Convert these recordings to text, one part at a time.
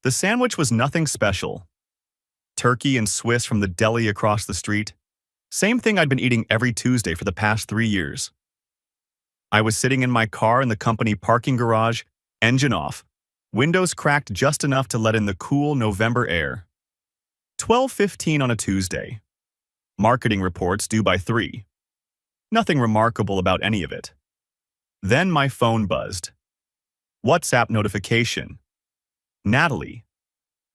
The sandwich was nothing special. Turkey and Swiss from the deli across the street. Same thing I'd been eating every Tuesday for the past 3 years. I was sitting in my car in the company parking garage, engine off, windows cracked just enough to let in the cool November air. 12:15 on a Tuesday. Marketing reports due by 3. Nothing remarkable about any of it. Then my phone buzzed. WhatsApp notification. Natalie.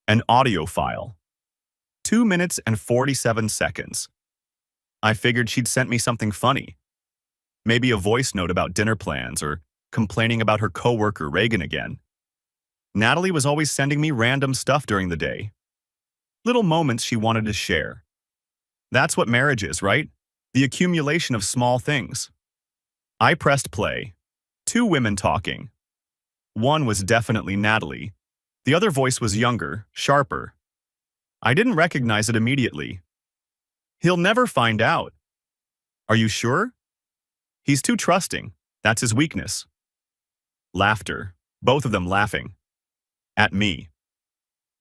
An audio file. 2 minutes and 47 seconds. I figured she'd sent me something funny. Maybe a voice note about dinner plans or complaining about her coworker Reagan again. Natalie was always sending me random stuff during the day. Little moments she wanted to share. That's what marriage is, right? The accumulation of small things. I pressed play. 2 women talking. One was definitely Natalie. The other voice was younger, sharper. I didn't recognize it immediately. He'll never find out. Are you sure? He's too trusting. That's his weakness. Laughter. Both of them laughing. At me.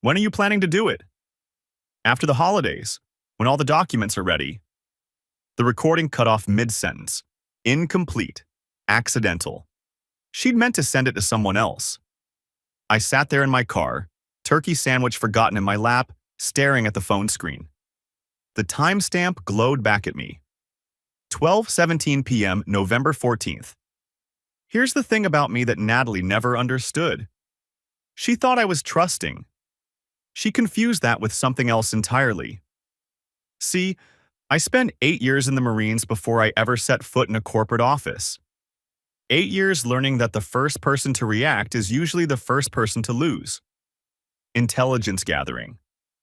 When are you planning to do it? After the holidays, when all the documents are ready. The recording cut off mid-sentence. Incomplete. Accidental. She'd meant to send it to someone else. I sat there in my car, turkey sandwich forgotten in my lap, staring at the phone screen. The timestamp glowed back at me. 12:17 p.m., November 14th. Here's the thing about me that Natalie never understood. She thought I was trusting. She confused that with something else entirely. See, I spent 8 years in the Marines before I ever set foot in a corporate office. 8 years learning that the first person to react is usually the first person to lose. Intelligence gathering.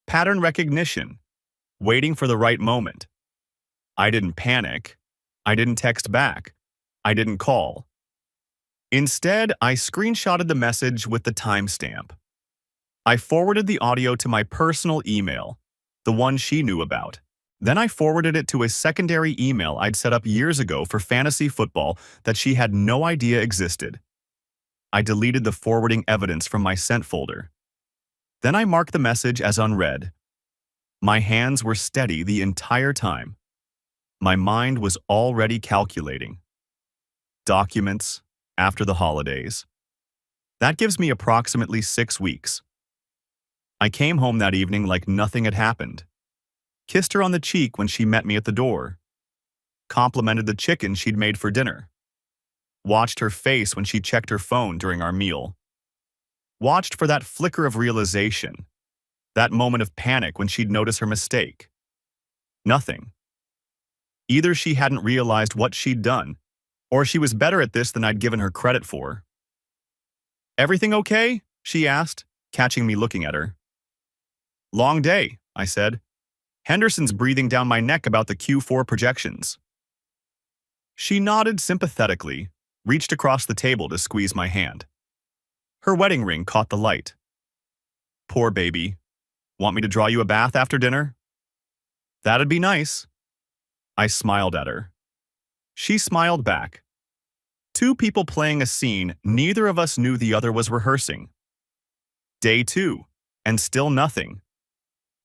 Pattern recognition. Waiting for the right moment. I didn't panic. I didn't text back. I didn't call. Instead, I screenshotted the message with the timestamp. I forwarded the audio to my personal email, the one she knew about. Then I forwarded it to a secondary email I'd set up years ago for fantasy football that she had no idea existed. I deleted the forwarding evidence from my sent folder. Then I marked the message as unread. My hands were steady the entire time. My mind was already calculating. Documents, after the holidays. That gives me approximately 6 weeks. I came home that evening like nothing had happened. Kissed her on the cheek when she met me at the door. Complimented the chicken she'd made for dinner. Watched her face when she checked her phone during our meal. Watched for that flicker of realization. That moment of panic when she'd notice her mistake. Nothing. Either she hadn't realized what she'd done, or she was better at this than I'd given her credit for. "Everything okay?" she asked, catching me looking at her. "Long day," I said. "Henderson's breathing down my neck about the Q4 projections." She nodded sympathetically, reached across the table to squeeze my hand. Her wedding ring caught the light. "Poor baby. Want me to draw you a bath after dinner?" "That'd be nice." I smiled at her. She smiled back. 2 people playing a scene neither of us knew the other was rehearsing. Day 2, and still nothing.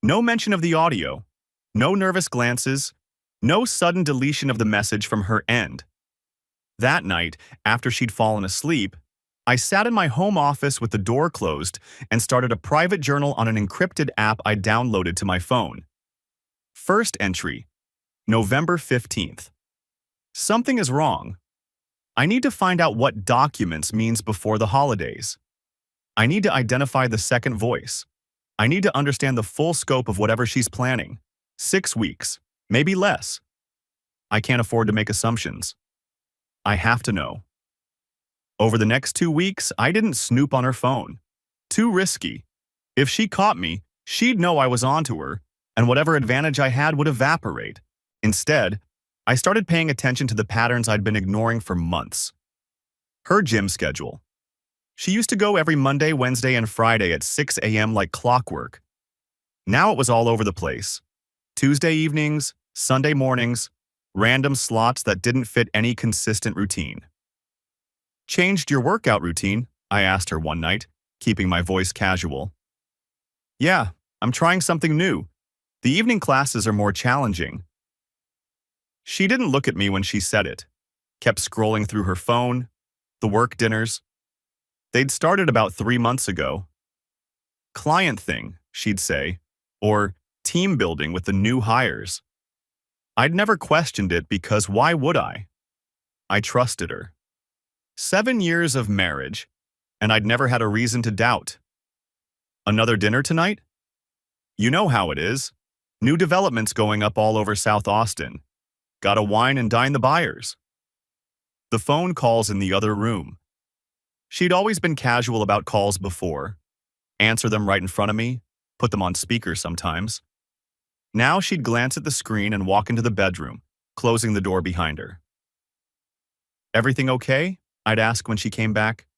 No mention of the audio. No nervous glances. No sudden deletion of the message from her end. That night, after she'd fallen asleep, I sat in my home office with the door closed and started a private journal on an encrypted app I downloaded to my phone. First entry, November 15th. Something is wrong. I need to find out what documents means before the holidays. I need to identify the second voice. I need to understand the full scope of whatever she's planning. 6 weeks, maybe less. I can't afford to make assumptions. I have to know. Over the next 2 weeks, I didn't snoop on her phone. Too risky. If she caught me, she'd know I was onto her, and whatever advantage I had would evaporate. Instead, I started paying attention to the patterns I'd been ignoring for months. Her gym schedule. She used to go every Monday, Wednesday, and Friday at 6 a.m. like clockwork. Now it was all over the place. Tuesday evenings, Sunday mornings, random slots that didn't fit any consistent routine. "Changed your workout routine?" I asked her one night, keeping my voice casual. Yeah, I'm trying something new. The evening classes are more challenging. She didn't look at me when she said it. Kept scrolling through her phone. The work dinners. They'd started about 3 months ago. Client thing, she'd say. Or team building with the new hires. I'd never questioned it because why would I? I trusted her. 7 years of marriage, and I'd never had a reason to doubt. Another dinner tonight? You know how it is. New developments going up all over South Austin. Gotta wine and dine the buyers. The phone calls in the other room. She'd always been casual about calls before. Answer them right in front of me, put them on speaker sometimes. Now she'd glance at the screen and walk into the bedroom, closing the door behind her. Everything okay? I'd ask when she came back.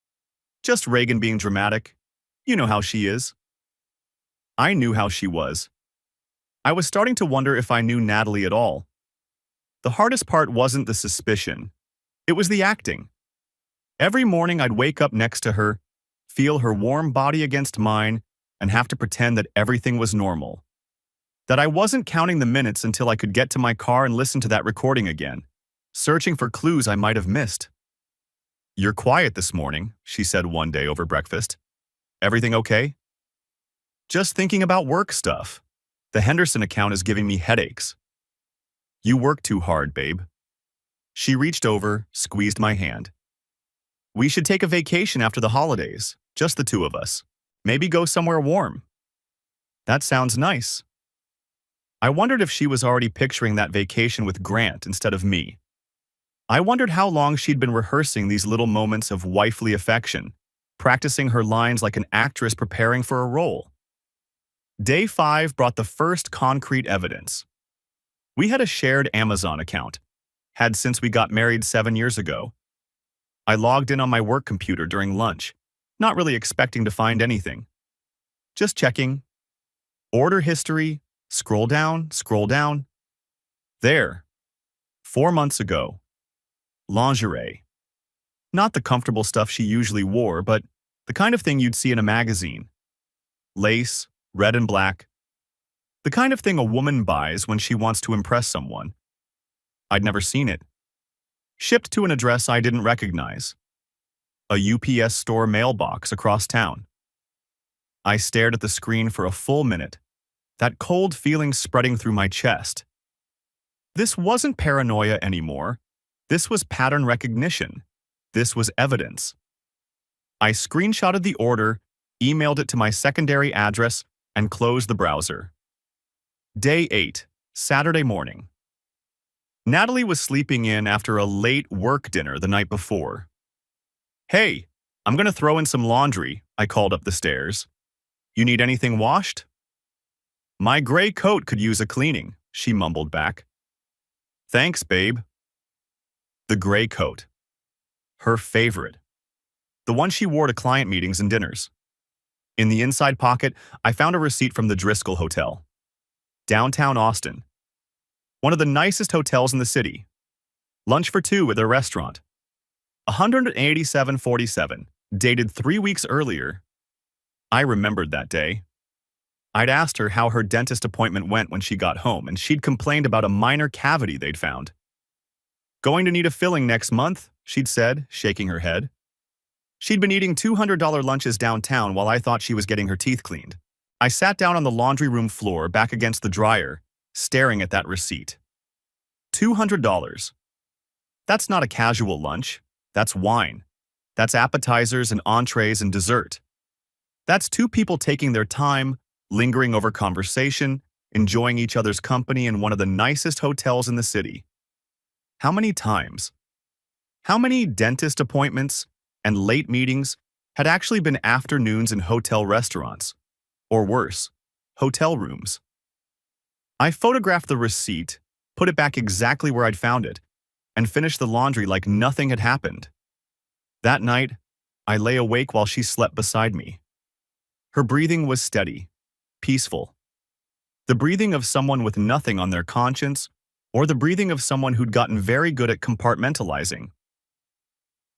Just Reagan being dramatic. You know how she is. I knew how she was. I was starting to wonder if I knew Natalie at all. The hardest part wasn't the suspicion. It was the acting. Every morning I'd wake up next to her, feel her warm body against mine, and have to pretend that everything was normal. That I wasn't counting the minutes until I could get to my car and listen to that recording again, searching for clues I might have missed. "You're quiet this morning," she said one day over breakfast. "Everything okay?" "Just thinking about work stuff. The Henderson account is giving me headaches." "You work too hard, babe." She reached over, squeezed my hand. "We should take a vacation after the holidays, just the two of us. Maybe go somewhere warm." "That sounds nice." I wondered if she was already picturing that vacation with Grant instead of me. I wondered how long she'd been rehearsing these little moments of wifely affection, practicing her lines like an actress preparing for a role. Day 5 brought the first concrete evidence. We had a shared Amazon account, had since we got married 7 years ago. I logged in on my work computer during lunch, not really expecting to find anything. Just checking. Order history, scroll down, scroll down. There. 4 months ago. Lingerie. Not the comfortable stuff she usually wore, but the kind of thing you'd see in a magazine. Lace, red and black. The kind of thing a woman buys when she wants to impress someone. I'd never seen it. Shipped to an address I didn't recognize. A UPS store mailbox across town. I stared at the screen for a full minute, that cold feeling spreading through my chest. This wasn't paranoia anymore. This was pattern recognition. This was evidence. I screenshotted the order, emailed it to my secondary address, and closed the browser. Day 8, Saturday morning. Natalie was sleeping in after a late work dinner the night before. "Hey, I'm going to throw in some laundry," I called up the stairs. "You need anything washed?" "My gray coat could use a cleaning," she mumbled back. "Thanks, babe." The gray coat. Her favorite. The one she wore to client meetings and dinners. In the inside pocket, I found a receipt from the Driscoll Hotel. Downtown Austin. One of the nicest hotels in the city. Lunch for 2 at their restaurant. $187.47, dated 3 weeks earlier. I remembered that day. I'd asked her how her dentist appointment went when she got home, and she'd complained about a minor cavity they'd found. "Going to need a filling next month," she'd said, shaking her head. She'd been eating $200 lunches downtown while I thought she was getting her teeth cleaned. I sat down on the laundry room floor back against the dryer, staring at that receipt. $200. That's not a casual lunch. That's wine. That's appetizers and entrees and dessert. That's 2 people taking their time, lingering over conversation, enjoying each other's company in one of the nicest hotels in the city. How many times? How many dentist appointments and late meetings had actually been afternoons in hotel restaurants? Or worse, hotel rooms. I photographed the receipt, put it back exactly where I'd found it, and finished the laundry like nothing had happened. That night, I lay awake while she slept beside me. Her breathing was steady, peaceful. The breathing of someone with nothing on their conscience, or the breathing of someone who'd gotten very good at compartmentalizing.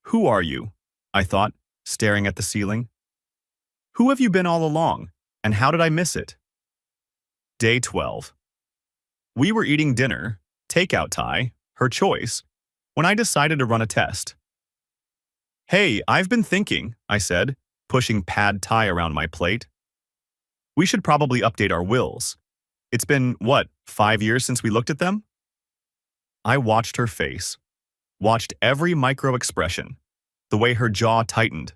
"Who are you?" I thought, staring at the ceiling. "Who have you been all along, And how did I miss it? Day 12. We were eating dinner, takeout Thai, her choice, when I decided to run a test. Hey, I've been thinking, I said, pushing pad Thai around my plate. We should probably update our wills. It's been, 5 years since we looked at them? I watched her face, watched every micro expression, the way her jaw tightened,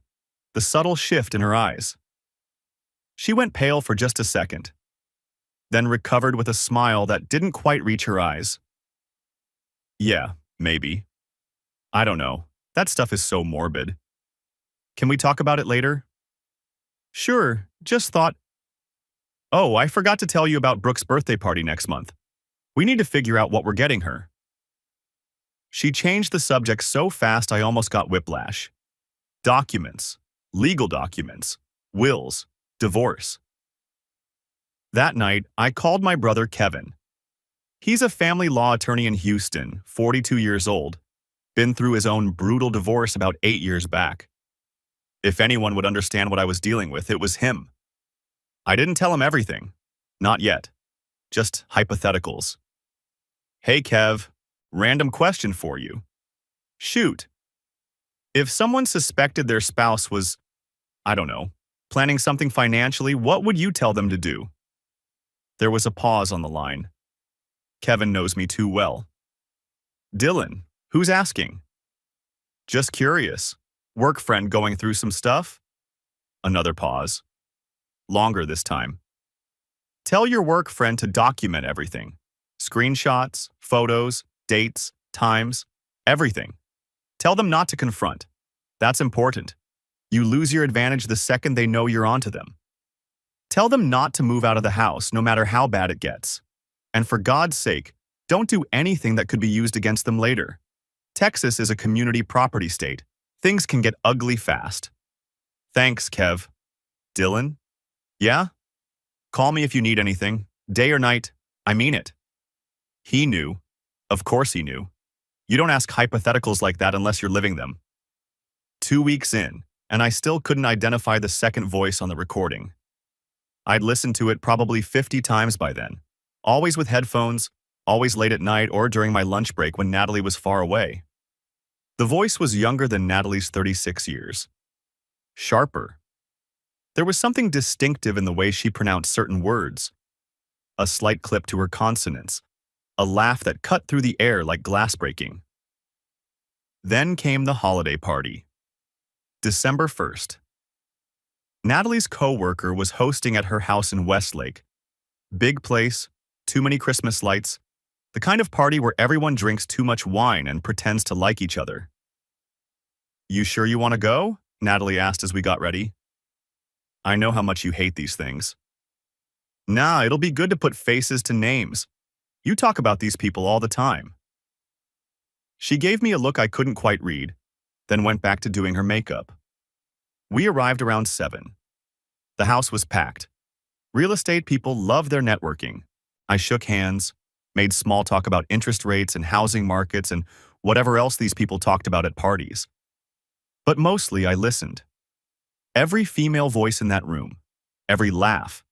the subtle shift in her eyes. She went pale for just a second, then recovered with a smile that didn't quite reach her eyes. Yeah, maybe. I don't know. That stuff is so morbid. Can we talk about it later? Sure, just thought. Oh, I forgot to tell you about Brooke's birthday party next month. We need to figure out what we're getting her. She changed the subject so fast I almost got whiplash. Documents, legal documents, wills, divorce. That night, I called my brother Kevin. He's a family law attorney in Houston, 42 years old, been through his own brutal divorce about 8 years back. If anyone would understand what I was dealing with, it was him. I didn't tell him everything. Not yet. Just hypotheticals. Hey Kev, random question for you. Shoot. If someone suspected their spouse was, I don't know, planning something financially, what would you tell them to do? There was a pause on the line. Kevin knows me too well. Dylan, who's asking? Just curious. Work friend going through some stuff? Another pause. Longer this time. Tell your work friend to document everything. Screenshots, photos, dates, times, everything. Tell them not to confront. That's important. You lose your advantage the second they know you're onto them. Tell them not to move out of the house no matter how bad it gets. And for God's sake, don't do anything that could be used against them later. Texas is a community property state. Things can get ugly fast. Thanks, Kev. Dylan? Yeah? Call me if you need anything. Day or night, I mean it. He knew. Of course he knew. You don't ask hypotheticals like that unless you're living them. 2 weeks in, and I still couldn't identify the second voice on the recording. I'd listened to it probably 50 times by then. Always with headphones, always late at night or during my lunch break when Natalie was far away. The voice was younger than Natalie's 36 years. Sharper. There was something distinctive in the way she pronounced certain words. A slight clip to her consonants. A laugh that cut through the air like glass breaking. Then came the holiday party. December 1st. Natalie's co-worker was hosting at her house in Westlake. Big place, too many Christmas lights, the kind of party where everyone drinks too much wine and pretends to like each other. You sure you want to go? Natalie asked as we got ready. I know how much you hate these things. Nah, it'll be good to put faces to names. You talk about these people all the time. She gave me a look I couldn't quite read, then went back to doing her makeup. We arrived around 7. The house was packed. Real estate people love their networking. I shook hands, made small talk about interest rates and housing markets and whatever else these people talked about at parties. But mostly I listened. Every female voice in that room, every laugh,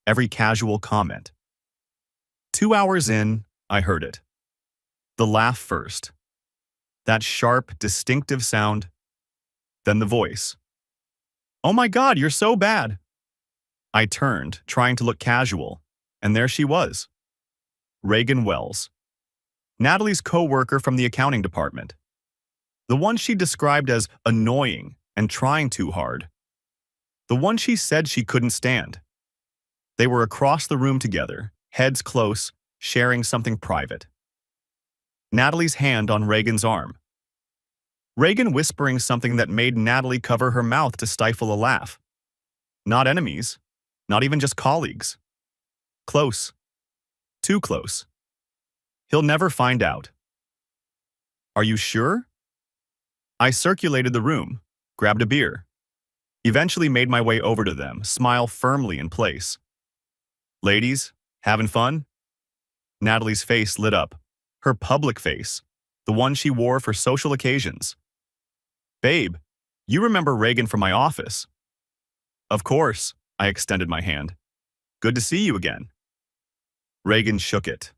every casual comment. 2 hours in, I heard it. The laugh first. That sharp, distinctive sound. Then the voice. Oh my God, you're so bad. I turned, trying to look casual, and there she was. Reagan Wells. Natalie's co-worker from the accounting department. The one she described as annoying and trying too hard. The one she said she couldn't stand. They were across the room together, heads close, sharing something private. Natalie's hand on Reagan's arm. Reagan whispering something that made Natalie cover her mouth to stifle a laugh. Not enemies, not even just colleagues. Close. Too close. He'll never find out. Are you sure? I circulated the room, grabbed a beer. Eventually made my way over to them, smile firmly in place. Ladies, having fun? Natalie's face lit up. Her public face, the one she wore for social occasions. Babe, you remember Reagan from my office. Of course, I extended my hand. Good to see you again. Reagan shook it.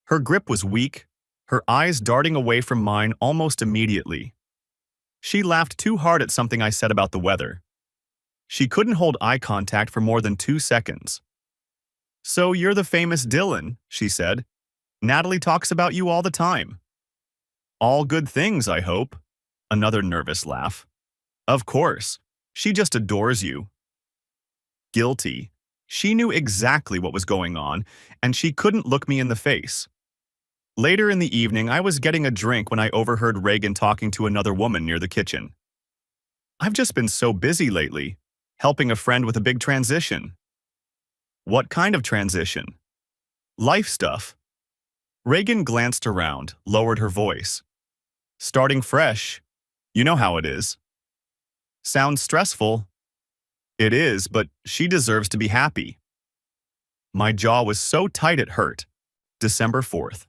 Her grip was weak, her eyes darting away from mine almost immediately. She laughed too hard at something I said about the weather. She couldn't hold eye contact for more than 2 seconds. "So you're the famous Dylan," she said. "Natalie talks about you all the time." "All good things, I hope." Another nervous laugh. "Of course. She just adores you." Guilty. She knew exactly what was going on, and she couldn't look me in the face. Later in the evening, I was getting a drink when I overheard Reagan talking to another woman near the kitchen. "I've just been so busy lately, helping a friend with a big transition." "What kind of transition?" "Life stuff." Reagan glanced around, lowered her voice. "Starting fresh. You know how it is." "Sounds stressful." "It is, but she deserves to be happy." My jaw was so tight it hurt. December 4th.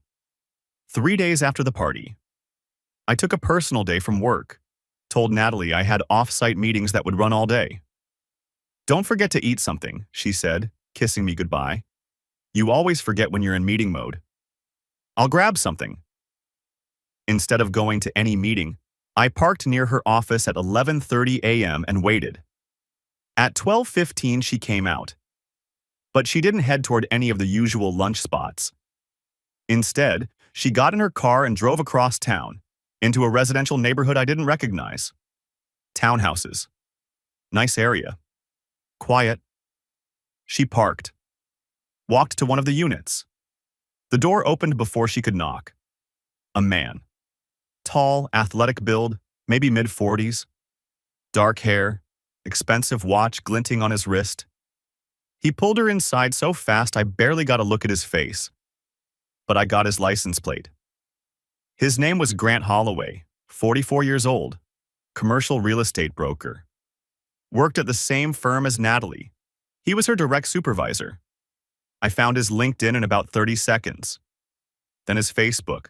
3 days after the party. I took a personal day from work. Told Natalie I had off-site meetings that would run all day. "Don't forget to eat something," she said, kissing me goodbye. "You always forget when you're in meeting mode." "I'll grab something." Instead of going to any meeting, I parked near her office at 11:30 a.m. and waited. At 12:15 she came out. But she didn't head toward any of the usual lunch spots. Instead, she got in her car and drove across town, into a residential neighborhood I didn't recognize. Townhouses. Nice area. Quiet. She parked. Walked to one of the units. The door opened before she could knock. A man. Tall, athletic build, maybe mid-40s. Dark hair, expensive watch glinting on his wrist. He pulled her inside so fast I barely got a look at his face. But I got his license plate. His name was Grant Holloway, 44 years old, commercial real estate broker. Worked at the same firm as Natalie. He was her direct supervisor. I found his LinkedIn in about 30 seconds. Then his Facebook.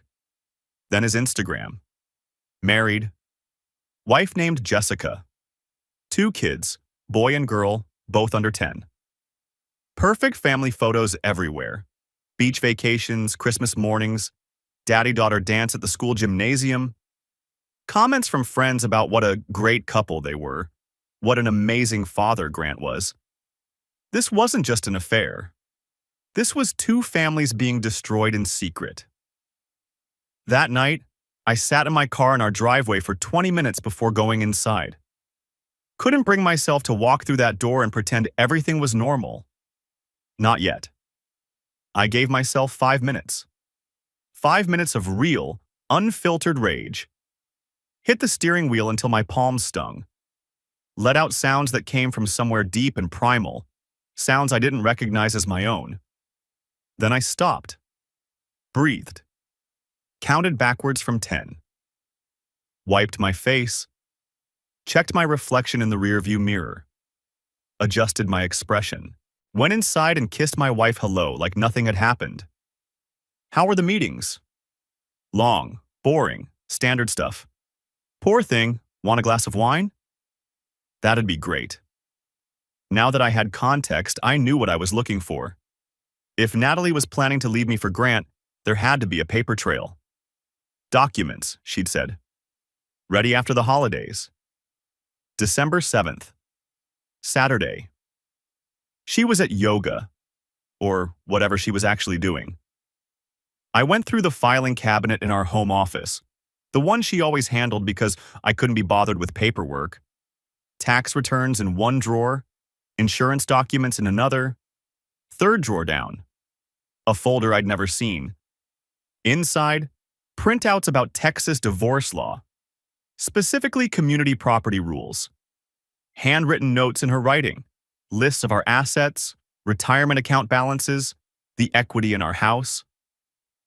Then his Instagram. Married. Wife named Jessica. 2 kids, boy and girl, both under 10. Perfect family photos everywhere. Beach vacations, Christmas mornings, daddy-daughter dance at the school gymnasium. Comments from friends about what a great couple they were, what an amazing father Grant was. This wasn't just an affair. This was 2 families being destroyed in secret. That night, I sat in my car in our driveway for 20 minutes before going inside. Couldn't bring myself to walk through that door and pretend everything was normal. Not yet. I gave myself 5 minutes. 5 minutes of real, unfiltered rage. Hit the steering wheel until my palms stung. Let out sounds that came from somewhere deep and primal, sounds I didn't recognize as my own. Then I stopped. Breathed. Counted backwards from 10. Wiped my face. Checked my reflection in the rearview mirror. Adjusted my expression. Went inside and kissed my wife hello like nothing had happened. "How were the meetings?" "Long, boring, standard stuff." "Poor thing, want a glass of wine?" "That'd be great." Now that I had context, I knew what I was looking for. If Natalie was planning to leave me for Grant, there had to be a paper trail. "Documents," she'd said. "Ready after the holidays." December 7th. Saturday. She was at yoga, or whatever she was actually doing. I went through the filing cabinet in our home office, the one she always handled because I couldn't be bothered with paperwork. Tax returns in one drawer, insurance documents in another. Third drawer down. A folder I'd never seen. Inside, printouts about Texas divorce law, specifically community property rules. Handwritten notes in her writing, lists of our assets, retirement account balances, the equity in our house.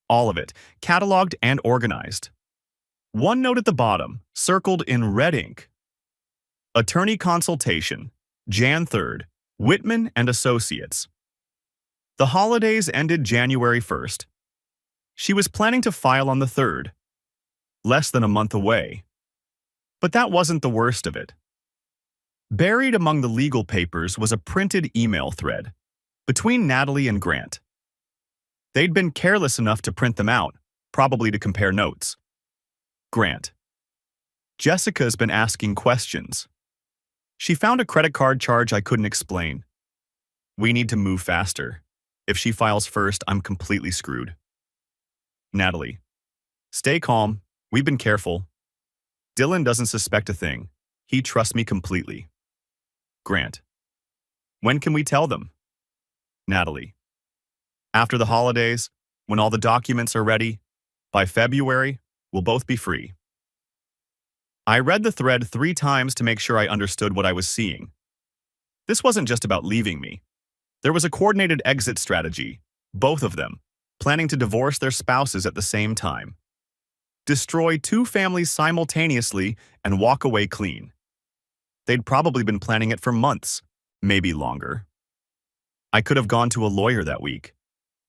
All of it, cataloged and organized. One note at the bottom, circled in red ink. Attorney consultation, Jan 3rd, Whitman and Associates. The holidays ended January 1st. She was planning to file on the 3rd, less than a month away. But that wasn't the worst of it. Buried among the legal papers was a printed email thread, Between Natalie and Grant. They'd been careless enough to print them out, probably to compare notes. Grant. Jessica's been asking questions. She found a credit card charge I couldn't explain. We need to move faster. If she files first, I'm completely screwed. Natalie. Stay calm. We've been careful. Dylan doesn't suspect a thing. He trusts me completely. Grant. When can we tell them? Natalie. After the holidays, when all the documents are ready, by February, we'll both be free. I read the thread 3 times to make sure I understood what I was seeing. This wasn't just about leaving me. There was a coordinated exit strategy, both of them, planning to divorce their spouses at the same time. Destroy 2 families simultaneously and walk away clean. They'd probably been planning it for months, maybe longer. I could have gone to a lawyer that week,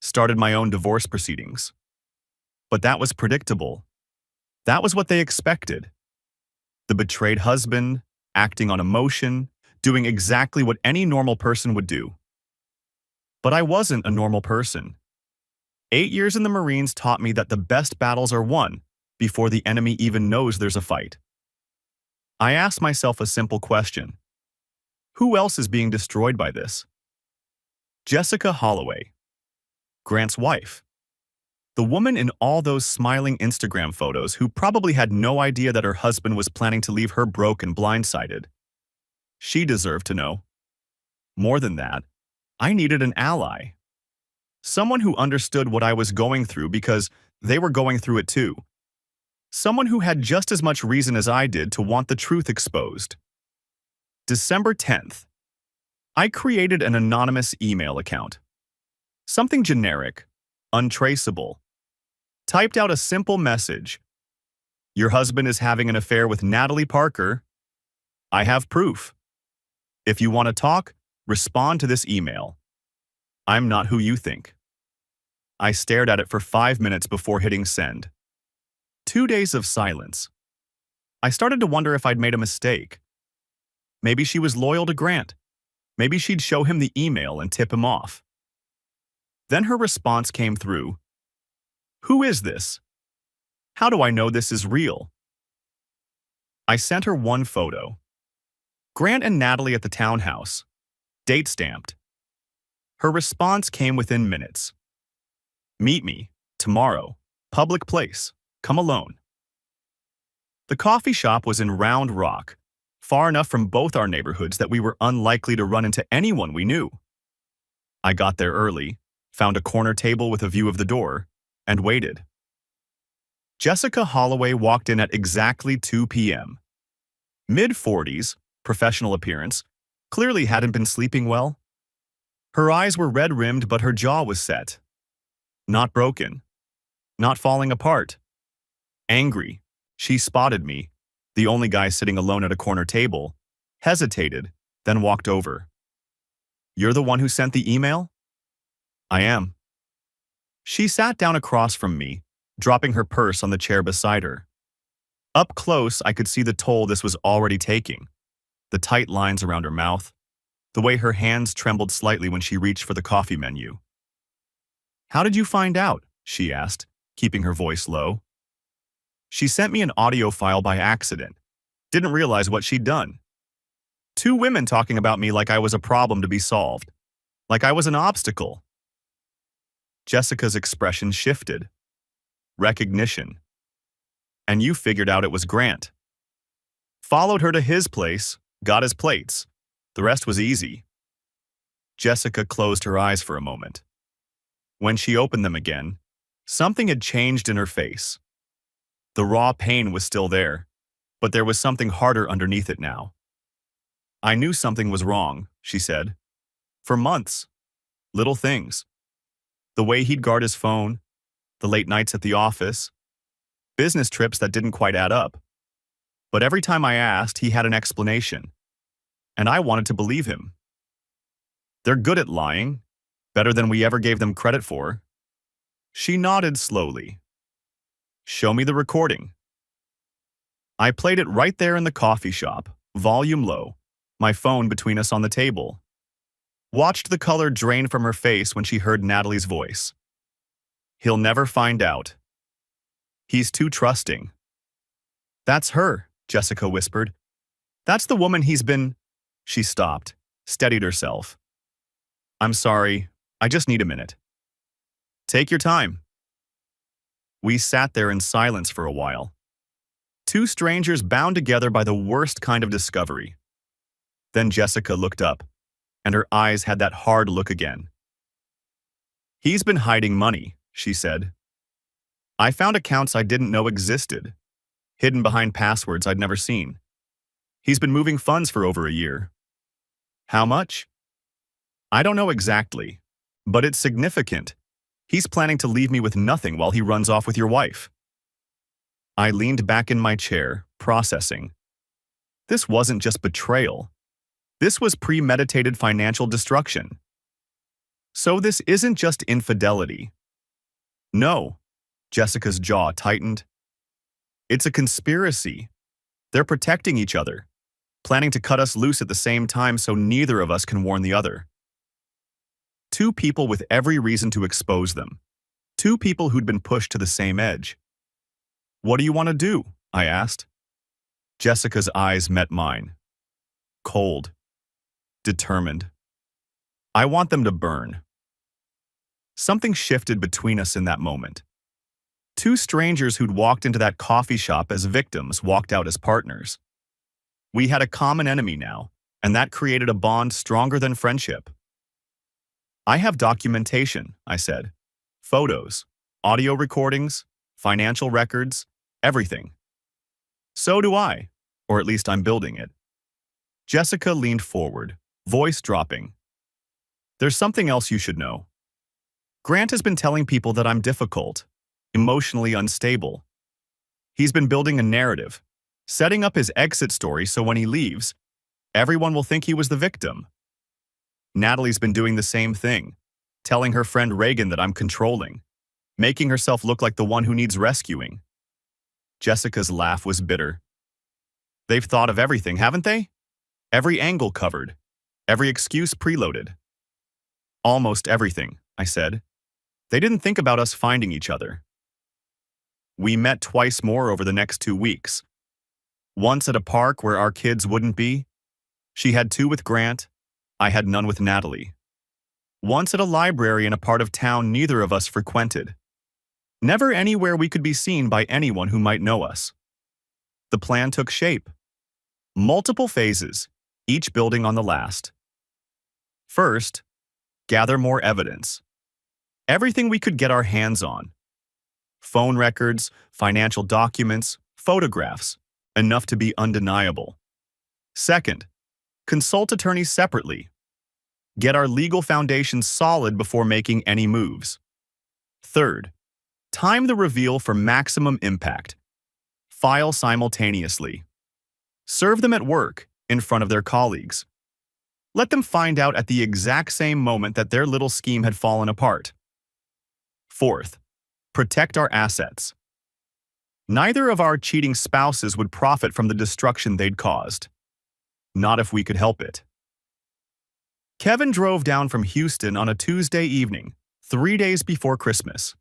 started my own divorce proceedings. But that was predictable. That was what they expected. The betrayed husband, acting on emotion, doing exactly what any normal person would do. But I wasn't a normal person. 8 years in the Marines taught me that the best battles are won before the enemy even knows there's a fight. I asked myself a simple question. Who else is being destroyed by this? Jessica Holloway, Grant's wife. The woman in all those smiling Instagram photos who probably had no idea that her husband was planning to leave her broke and blindsided. She deserved to know. More than that, I needed an ally. Someone who understood what I was going through because they were going through it too. Someone who had just as much reason as I did to want the truth exposed. December 10th. I created an anonymous email account. Something generic, untraceable. Typed out a simple message. Your husband is having an affair with Natalie Parker. I have proof. If you want to talk, respond to this email. I'm not who you think. I stared at it for 5 minutes before hitting send. 2 days of silence. I started to wonder if I'd made a mistake. Maybe she was loyal to Grant. Maybe she'd show him the email and tip him off. Then her response came through. Who is this? How do I know this is real? I sent her one photo. Grant and Natalie at the townhouse. Date stamped. Her response came within minutes. Meet me, tomorrow, public place, come alone. The coffee shop was in Round Rock, far enough from both our neighborhoods that we were unlikely to run into anyone we knew. I got there early, found a corner table with a view of the door, and waited. Jessica Holloway walked in at exactly 2 p.m. Mid-40s, professional appearance, clearly hadn't been sleeping well. Her eyes were red-rimmed, but her jaw was set. Not broken. Not falling apart. Angry, she spotted me, the only guy sitting alone at a corner table, hesitated, then walked over. You're the one who sent the email? I am. She sat down across from me, dropping her purse on the chair beside her. Up close, I could see the toll this was already taking. The tight lines around her mouth, the way her hands trembled slightly when she reached for the coffee menu. How did you find out? She asked, keeping her voice low. She sent me an audio file by accident. Didn't realize what she'd done. 2 women talking about me like I was a problem to be solved. Like I was an obstacle. Jessica's expression shifted. Recognition. And you figured out it was Grant. Followed her to his place, got his plates. The rest was easy. Jessica closed her eyes for a moment. When she opened them again, something had changed in her face. The raw pain was still there, but there was something harder underneath it now. I knew something was wrong, she said. For months. Little things. The way he'd guard his phone, the late nights at the office, business trips that didn't quite add up. But every time I asked, he had an explanation. And I wanted to believe him. They're good at lying, better than we ever gave them credit for. She nodded slowly. Show me the recording. I played it right there in the coffee shop, volume low, my phone between us on the table. Watched the color drain from her face when she heard Natalie's voice. He'll never find out. He's too trusting. That's her, Jessica whispered. That's the woman he's been… She stopped, steadied herself. I'm sorry, I just need a minute. Take your time. We sat there in silence for a while. Two strangers bound together by the worst kind of discovery. Then Jessica looked up, and her eyes had that hard look again. He's been hiding money, she said. I found accounts I didn't know existed, hidden behind passwords I'd never seen. He's been moving funds for over a year. How much? I don't know exactly, but it's significant. He's planning to leave me with nothing while he runs off with your wife. I leaned back in my chair, processing. This wasn't just betrayal. This was premeditated financial destruction. So this isn't just infidelity. No, Jessica's jaw tightened. It's a conspiracy. They're protecting each other, planning to cut us loose at the same time so neither of us can warn the other. Two people with every reason to expose them. Two people who'd been pushed to the same edge. What do you want to do? I asked. Jessica's eyes met mine. Cold. Determined. I want them to burn. Something shifted between us in that moment. Two strangers who'd walked into that coffee shop as victims walked out as partners. We had a common enemy now, and that created a bond stronger than friendship. I have documentation, I said. Photos, audio recordings, financial records, everything. So do I, or at least I'm building it. Jessica leaned forward, voice dropping. There's something else you should know. Grant has been telling people that I'm difficult, emotionally unstable. He's been building a narrative, setting up his exit story so when he leaves, everyone will think he was the victim. Natalie's been doing the same thing, telling her friend Reagan that I'm controlling, making herself look like the one who needs rescuing. Jessica's laugh was bitter. They've thought of everything, haven't they? Every angle covered, every excuse preloaded. Almost everything, I said. They didn't think about us finding each other. We met twice more over the next 2 weeks. Once at a park where our kids wouldn't be. She had 2 with Grant. I had none with Natalie. Once at a library in a part of town neither of us frequented. Never anywhere we could be seen by anyone who might know us. The plan took shape. Multiple phases, each building on the last. First, gather more evidence. Everything we could get our hands on. Phone records, financial documents, photographs, enough to be undeniable. Second, consult attorneys separately. Get our legal foundation solid before making any moves. Third, time the reveal for maximum impact. File simultaneously. Serve them at work, in front of their colleagues. Let them find out at the exact same moment that their little scheme had fallen apart. Fourth, protect our assets. Neither of our cheating spouses would profit from the destruction they'd caused. Not if we could help it. Kevin drove down from Houston on a Tuesday evening, 3 days before Christmas.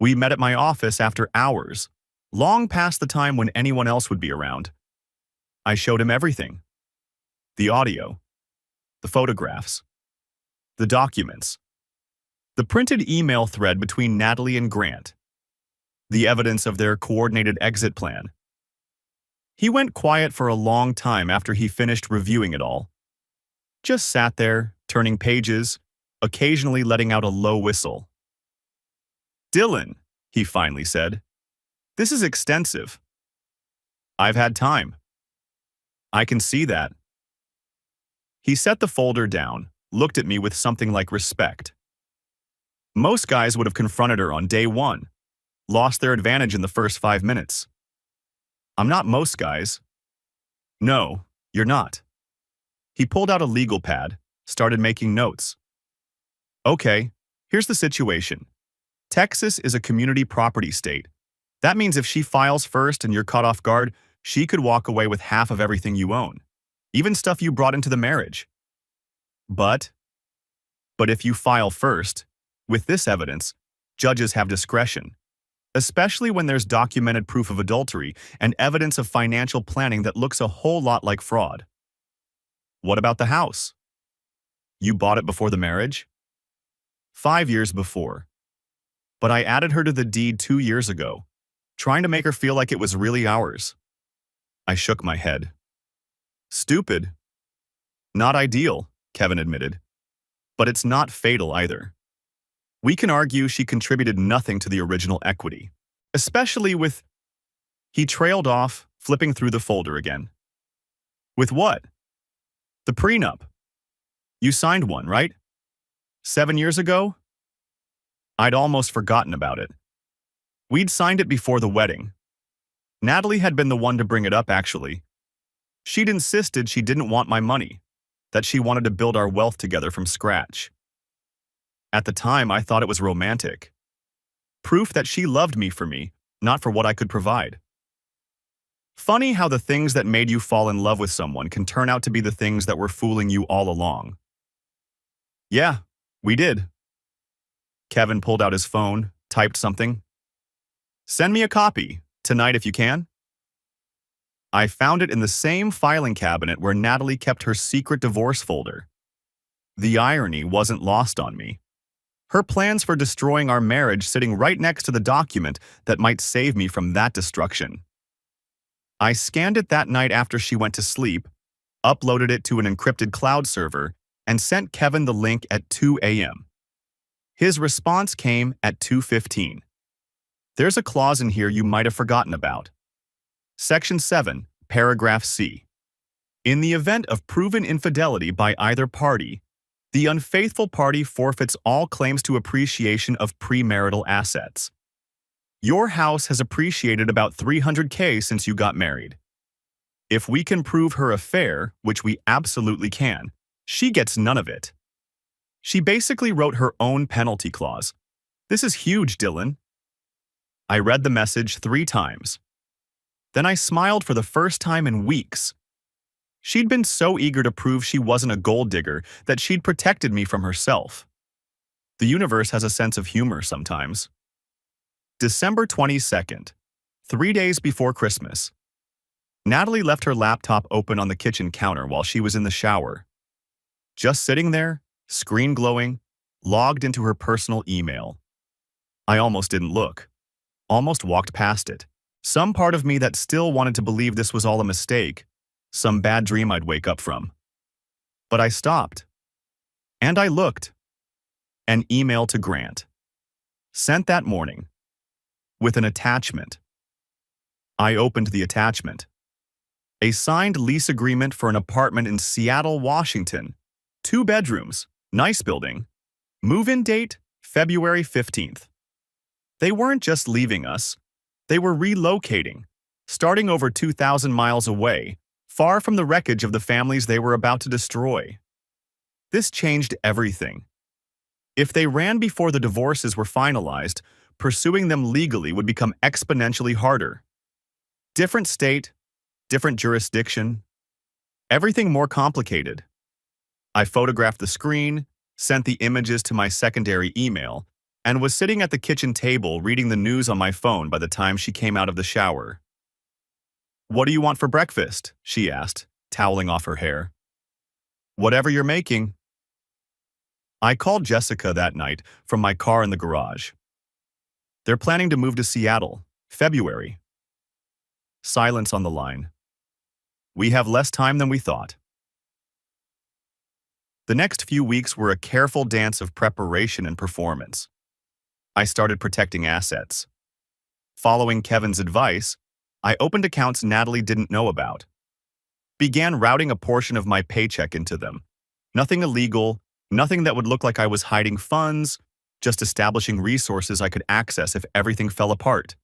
We met at my office after hours, long past the time when anyone else would be around. I showed him everything. The audio, the photographs, the documents, the printed email thread between Natalie and Grant, the evidence of their coordinated exit plan. He went quiet for a long time after he finished reviewing it all. Just sat there, turning pages, occasionally letting out a low whistle. "Dylan," he finally said, "this is extensive. I've had time. I can see that." He set the folder down, looked at me with something like respect. Most guys would have confronted her on day 1, lost their advantage in the first 5 minutes. I'm not most guys. No, you're not. He pulled out a legal pad, started making notes. Okay, here's the situation. Texas is a community property state. That means if she files first and you're caught off guard, she could walk away with half of everything you own, even stuff you brought into the marriage. But But if you file first, with this evidence, judges have discretion, especially when there's documented proof of adultery and evidence of financial planning that looks a whole lot like fraud. What about the house? You bought it before the marriage? 5 years before. But I added her to the deed 2 years ago, trying to make her feel like it was really ours. I shook my head. Stupid. Not ideal, Kevin admitted. But it's not fatal either. We can argue she contributed nothing to the original equity, especially with... He trailed off, flipping through the folder again. With what? The prenup. You signed one, right? 7 years ago? I'd almost forgotten about it. We'd signed it before the wedding. Natalie had been the one to bring it up, actually. She'd insisted she didn't want my money, that she wanted to build our wealth together from scratch. At the time, I thought it was romantic. Proof that she loved me for me, not for what I could provide. Funny how the things that made you fall in love with someone can turn out to be the things that were fooling you all along. Yeah, we did. Kevin pulled out his phone, typed something. Send me a copy, tonight if you can. I found it in the same filing cabinet where Natalie kept her secret divorce folder. The irony wasn't lost on me. Her plans for destroying our marriage sitting right next to the document that might save me from that destruction. I scanned it that night after she went to sleep, uploaded it to an encrypted cloud server, and sent Kevin the link at 2 a.m. His response came at 2:15. There's a clause in here you might have forgotten about. Section 7, paragraph C. In the event of proven infidelity by either party, the unfaithful party forfeits all claims to appreciation of premarital assets. Your house has appreciated about $300K since you got married. If we can prove her affair, which we absolutely can, she gets none of it. She basically wrote her own penalty clause. This is huge, Dylan. I read the message 3 times. Then I smiled for the first time in weeks. She'd been so eager to prove she wasn't a gold digger that she'd protected me from herself. The universe has a sense of humor sometimes. December 22nd, 3 days before Christmas. Natalie left her laptop open on the kitchen counter while she was in the shower. Just sitting there, screen glowing, logged into her personal email. I almost didn't look. Almost walked past it. Some part of me that still wanted to believe this was all a mistake, some bad dream I'd wake up from. But I stopped. And I looked. An email to Grant. Sent that morning. With an attachment. I opened the attachment. A signed lease agreement for an apartment in Seattle, Washington. 2 bedrooms, nice building. Move-in date, February 15th. They weren't just leaving us. They were relocating, starting over 2,000 miles away, far from the wreckage of the families they were about to destroy. This changed everything. If they ran before the divorces were finalized, pursuing them legally would become exponentially harder. Different state, different jurisdiction, everything more complicated. I photographed the screen, sent the images to my secondary email, and was sitting at the kitchen table reading the news on my phone by the time she came out of the shower. What do you want for breakfast? She asked, toweling off her hair. Whatever you're making. I called Jessica that night from my car in the garage. They're planning to move to Seattle, February. Silence on the line. We have less time than we thought. The next few weeks were a careful dance of preparation and performance. I started protecting assets. Following Kevin's advice, I opened accounts Natalie didn't know about. Began routing a portion of my paycheck into them. Nothing illegal, nothing that would look like I was hiding funds, just establishing resources I could access if everything fell apart.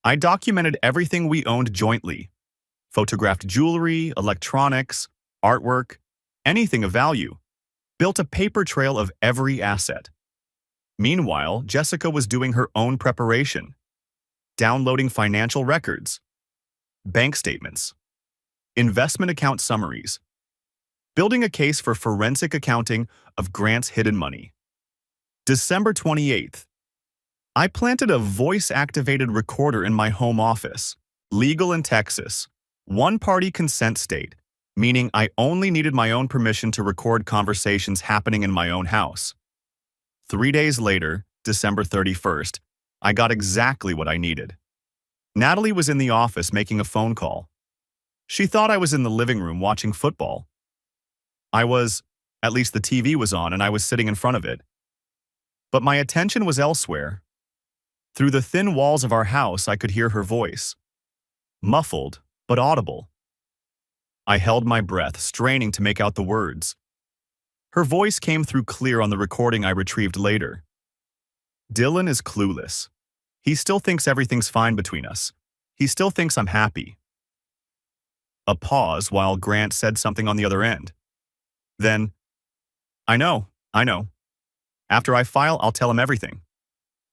I documented everything we owned jointly. Photographed jewelry, electronics, artwork, anything of value. Built a paper trail of every asset. Meanwhile, Jessica was doing her own preparation. Downloading financial records, bank statements, investment account summaries. building a case for forensic accounting of Grant's hidden money. December 28th. I planted a voice-activated recorder in my home office, legal in Texas, one-party consent state, meaning I only needed my own permission to record conversations happening in my own house. 3 days later, December 31st, I got exactly what I needed. Natalie was in the office making a phone call. She thought I was in the living room watching football. I was, at least the TV was on and I was sitting in front of it. But my attention was elsewhere. Through the thin walls of our house, I could hear her voice. Muffled, but audible. I held my breath, straining to make out the words. Her voice came through clear on the recording I retrieved later. Dylan is clueless. He still thinks everything's fine between us. He still thinks I'm happy. A pause while Grant said something on the other end. Then, I know. After I file, I'll tell him everything.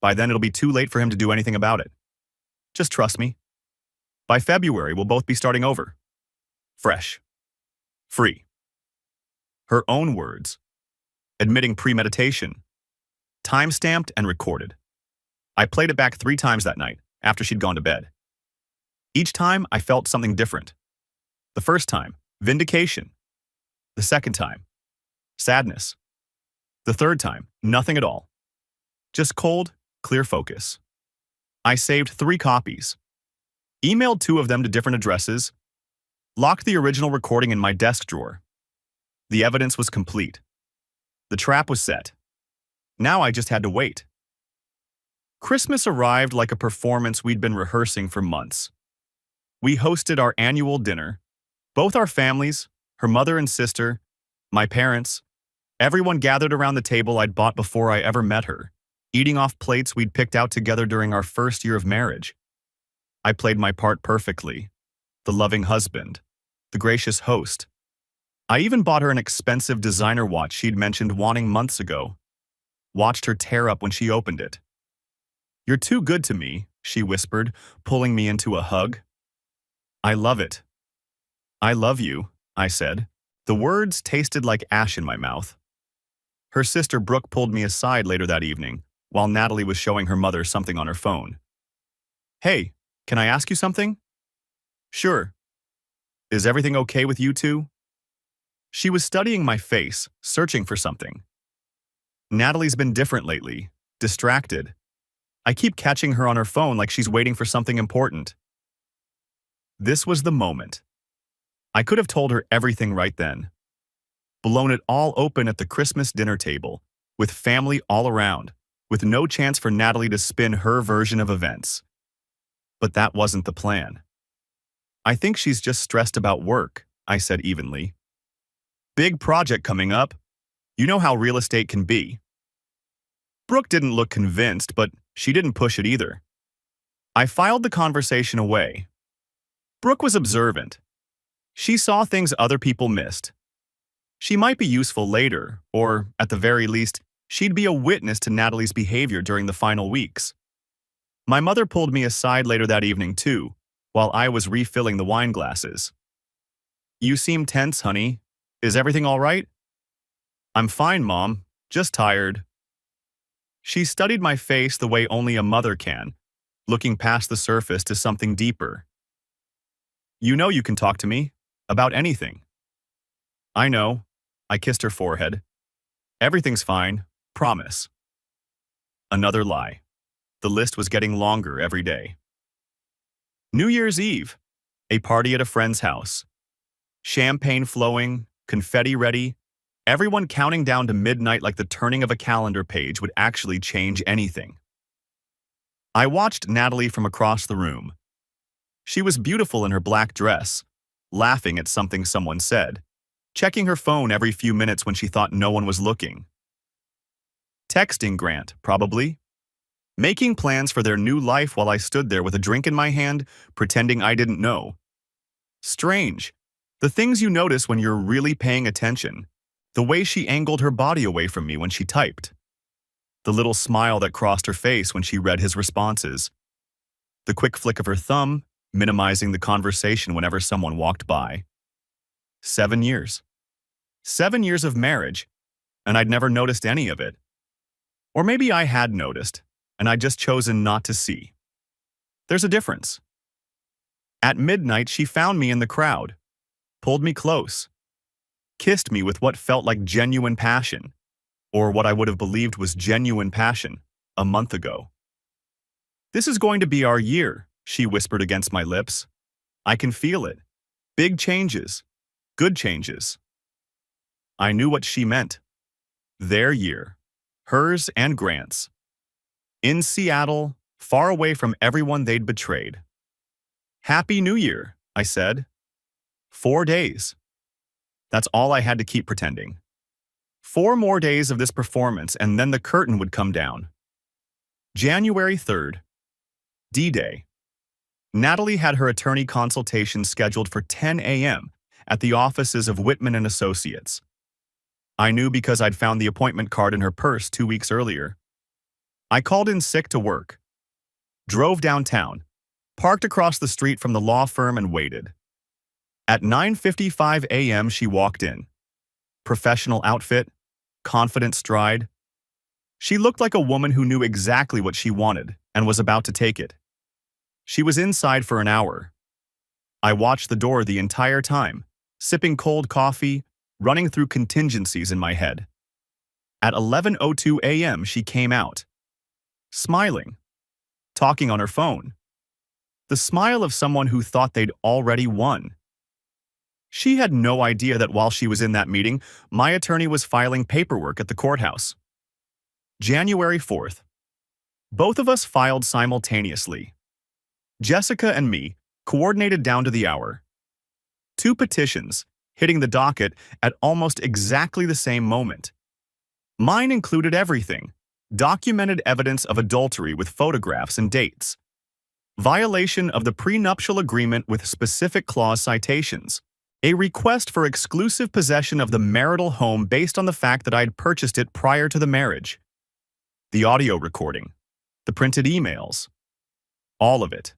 By then, it'll be too late for him to do anything about it. Just trust me. By February, we'll both be starting over. Fresh. Free. Her own words. Admitting premeditation. Time-stamped and recorded. I played it back 3 times that night, after she'd gone to bed. Each time, I felt something different. The first time, vindication. The second time, sadness. The third time, nothing at all. Just cold, clear focus. I saved 3 copies. Emailed 2 of them to different addresses. Locked the original recording in my desk drawer. The evidence was complete. The trap was set. Now I just had to wait. Christmas arrived like a performance we'd been rehearsing for months. We hosted our annual dinner. Both our families, her mother and sister, my parents, everyone gathered around the table I'd bought before I ever met her, eating off plates we'd picked out together during our first year of marriage. I played my part perfectly. The loving husband, the gracious host. I even bought her an expensive designer watch she'd mentioned wanting months ago. Watched her tear up when she opened it. "You're too good to me," she whispered, pulling me into a hug. "I love it." "I love you," I said. The words tasted like ash in my mouth. Her sister Brooke pulled me aside later that evening, while Natalie was showing her mother something on her phone. "Hey, can I ask you something?" "Sure." "Is everything okay with you two?" She was studying my face, searching for something. "Natalie's been different lately, distracted. I keep catching her on her phone like she's waiting for something important." This was the moment. I could have told her everything right then. Blown it all open at the Christmas dinner table, with family all around, with no chance for Natalie to spin her version of events. But that wasn't the plan. "I think she's just stressed about work," I said evenly. "Big project coming up. You know how real estate can be." Brooke didn't look convinced, but she didn't push it either. I filed the conversation away. Brooke was observant. She saw things other people missed. She might be useful later, or, at the very least, she'd be a witness to Natalie's behavior during the final weeks. My mother pulled me aside later that evening, too, while I was refilling the wine glasses. "You seem tense, honey. Is everything all right?" "I'm fine, Mom. Just tired." She studied my face the way only a mother can, looking past the surface to something deeper. "You know you can talk to me. About anything." "I know." I kissed her forehead. "Everything's fine. Promise." Another lie. The list was getting longer every day. New Year's Eve. A party at a friend's house. Champagne flowing, confetti ready, everyone counting down to midnight like the turning of a calendar page would actually change anything. I watched Natalie from across the room. She was beautiful in her black dress, laughing at something someone said, checking her phone every few minutes when she thought no one was looking. Texting Grant, probably. Making plans for their new life while I stood there with a drink in my hand, pretending I didn't know. Strange. The things you notice when you're really paying attention. The way she angled her body away from me when she typed. The little smile that crossed her face when she read his responses. The quick flick of her thumb, minimizing the conversation whenever someone walked by. 7 years. 7 years of marriage, and I'd never noticed any of it. Or maybe I had noticed, and I'd just chosen not to see. There's a difference. At midnight, she found me in the crowd, pulled me close, kissed me with what felt like genuine passion, or what I would have believed was genuine passion, a month ago. "This is going to be our year," she whispered against my lips. "I can feel it. Big changes. Good changes." I knew what she meant. Their year. Hers and Grant's. In Seattle, far away from everyone they'd betrayed. "Happy New Year," I said. 4 days. That's all I had to keep pretending. 4 more days of this performance, and then the curtain would come down. January 3rd. D-Day. Natalie had her attorney consultation scheduled for 10 a.m. at the offices of Whitman and Associates. I knew because I'd found the appointment card in her purse 2 weeks earlier. I called in sick to work, drove downtown, parked across the street from the law firm and waited. At 9:55 a.m. she walked in. Professional outfit, confident stride. She looked like a woman who knew exactly what she wanted and was about to take it. She was inside for an hour. I watched the door the entire time, sipping cold coffee, running through contingencies in my head. At 11:02 a.m. she came out, smiling, talking on her phone. The smile of someone who thought they'd already won. She had no idea that while she was in that meeting, my attorney was filing paperwork at the courthouse. January 4th. Both of us filed simultaneously. Jessica and me, coordinated down to the hour. 2 petitions, hitting the docket at almost exactly the same moment. Mine included everything: documented evidence of adultery with photographs and dates, violation of the prenuptial agreement with specific clause citations, a request for exclusive possession of the marital home based on the fact that I'd purchased it prior to the marriage, the audio recording, the printed emails, all of it.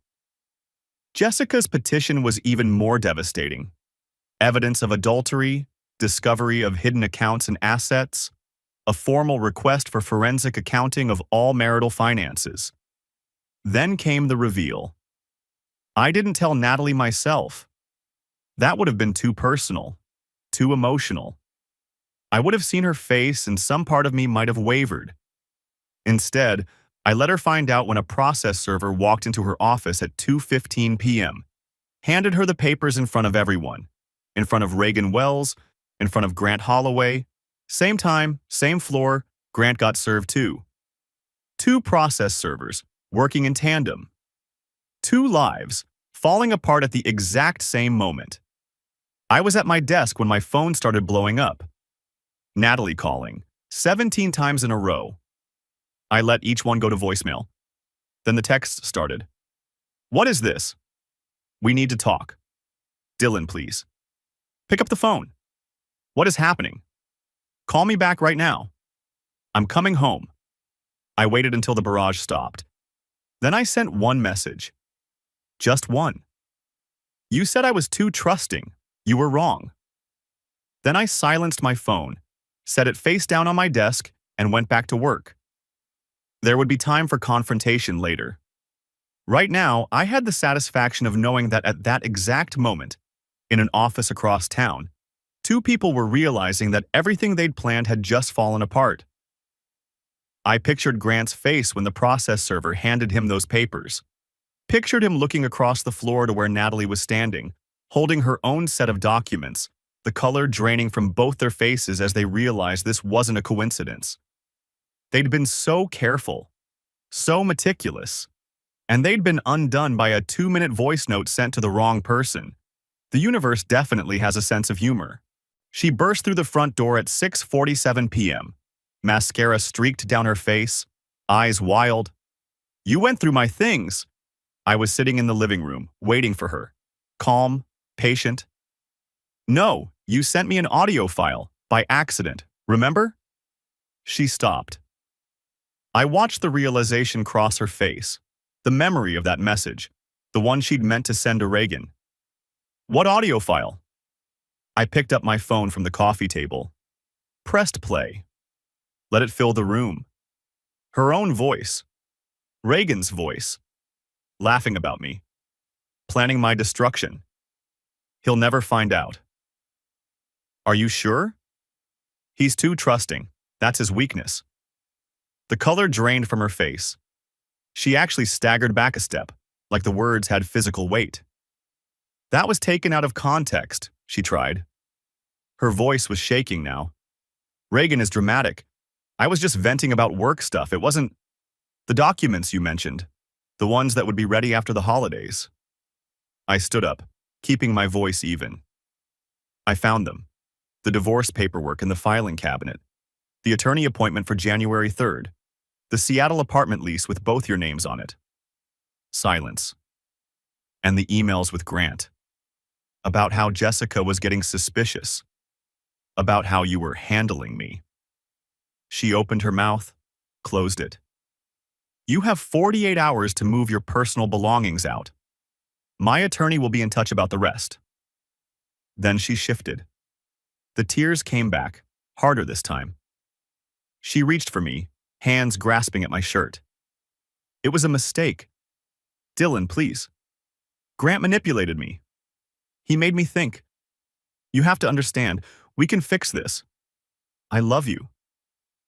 Jessica's petition was even more devastating. Evidence of adultery, discovery of hidden accounts and assets, a formal request for forensic accounting of all marital finances. Then came the reveal. I didn't tell Natalie myself. That would have been too personal, too emotional. I would have seen her face and some part of me might have wavered. Instead, I let her find out when a process server walked into her office at 2:15 p.m., handed her the papers in front of everyone, in front of Reagan Wells, in front of Grant Holloway. Same time, same floor, Grant got served too. 2 process servers, working in tandem. 2 lives, falling apart at the exact same moment. I was at my desk when my phone started blowing up. Natalie calling, 17 times in a row. I let each one go to voicemail. Then the text started. "What is this? We need to talk. Dylan, please. Pick up the phone. What is happening? Call me back right now. I'm coming home." I waited until the barrage stopped. Then I sent one message. Just one. "You said I was too trusting. You were wrong." Then I silenced my phone, set it face down on my desk, and went back to work. There would be time for confrontation later. Right now, I had the satisfaction of knowing that at that exact moment, in an office across town, 2 people were realizing that everything they'd planned had just fallen apart. I pictured Grant's face when the process server handed him those papers. Pictured him looking across the floor to where Natalie was standing, holding her own set of documents, the color draining from both their faces as they realized this wasn't a coincidence. They'd been so careful, so meticulous, and they'd been undone by a 2-minute voice note sent to the wrong person. The universe definitely has a sense of humor. She burst through the front door at 6:47 p.m., mascara streaked down her face, eyes wild. "You went through my things." I was sitting in the living room, waiting for her, calm, patient. "No, you sent me an audio file, by accident, remember?" She stopped. I watched the realization cross her face, the memory of that message, the one she'd meant to send to Reagan. "What audio file?" I picked up my phone from the coffee table, pressed play, let it fill the room. Her own voice, Reagan's voice, laughing about me, planning my destruction. He'll never find out. Are you sure? He's too trusting. That's his weakness. The color drained from her face. She actually staggered back a step, like the words had physical weight. That was taken out of context, she tried. Her voice was shaking now. Reagan is dramatic. I was just venting about work stuff. It wasn't the documents you mentioned, the ones that would be ready after the holidays. I stood up, keeping my voice even. I found them. The divorce paperwork in the filing cabinet, the attorney appointment for January 3rd, the Seattle apartment lease with both your names on it. Silence. And the emails with Grant. About how Jessica was getting suspicious. About how you were handling me. She opened her mouth, closed it. You have 48 hours to move your personal belongings out. My attorney will be in touch about the rest. Then she shifted. The tears came back, harder this time. She reached for me, hands grasping at my shirt. It was a mistake. Dylan, please. Grant manipulated me. He made me think. You have to understand, we can fix this. I love you.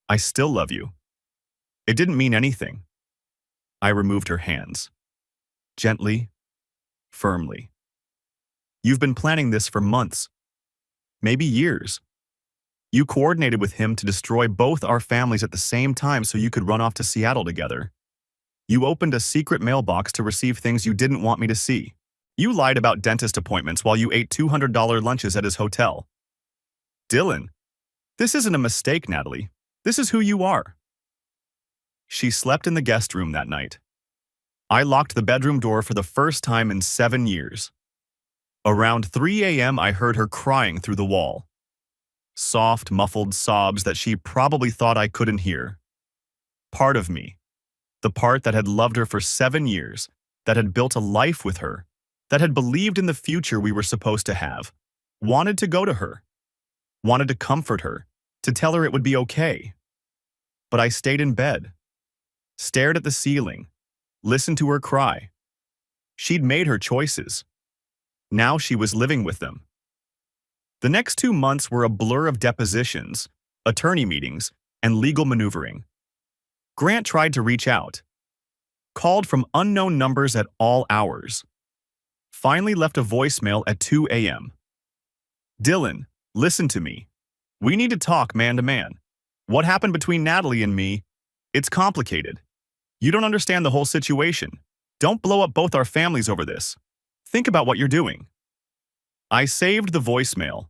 I still love you. It didn't mean anything. I removed her hands. Gently, firmly. You've been planning this for months. Maybe years. You coordinated with him to destroy both our families at the same time so you could run off to Seattle together. You opened a secret mailbox to receive things you didn't want me to see. You lied about dentist appointments while you ate $200 lunches at his hotel. Dylan, this isn't a mistake, Natalie. This is who you are. She slept in the guest room that night. I locked the bedroom door for the first time in 7 years. Around 3 a.m., I heard her crying through the wall. Soft, muffled sobs that she probably thought I couldn't hear. Part of me, the part that had loved her for 7 years, that had built a life with her, that had believed in the future we were supposed to have, wanted to go to her, wanted to comfort her, to tell her it would be okay. But I stayed in bed, stared at the ceiling, listened to her cry. She'd made her choices. Now she was living with them. The next 2 months were a blur of depositions, attorney meetings, and legal maneuvering. Grant tried to reach out, called from unknown numbers at all hours. Finally left a voicemail at 2 a.m. Dylan, listen to me. We need to talk man to man. What happened between Natalie and me? It's complicated. You don't understand the whole situation. Don't blow up both our families over this. Think about what you're doing. I saved the voicemail.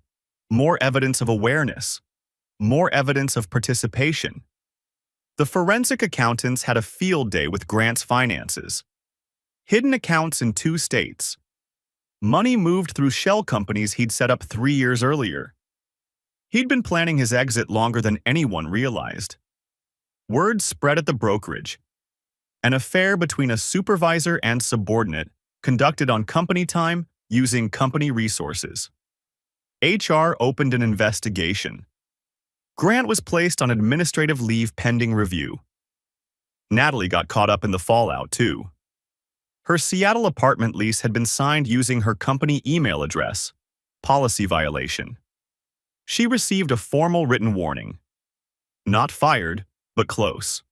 More evidence of awareness. More evidence of participation. The forensic accountants had a field day with Grant's finances. Hidden accounts in 2 states. Money moved through shell companies he'd set up 3 years earlier. He'd been planning his exit longer than anyone realized. Word spread at the brokerage. An affair between a supervisor and subordinate conducted on company time using company resources. HR opened an investigation. Grant was placed on administrative leave pending review. Natalie got caught up in the fallout, too. Her Seattle apartment lease had been signed using her company email address. Policy violation. She received a formal written warning. Not fired, but close.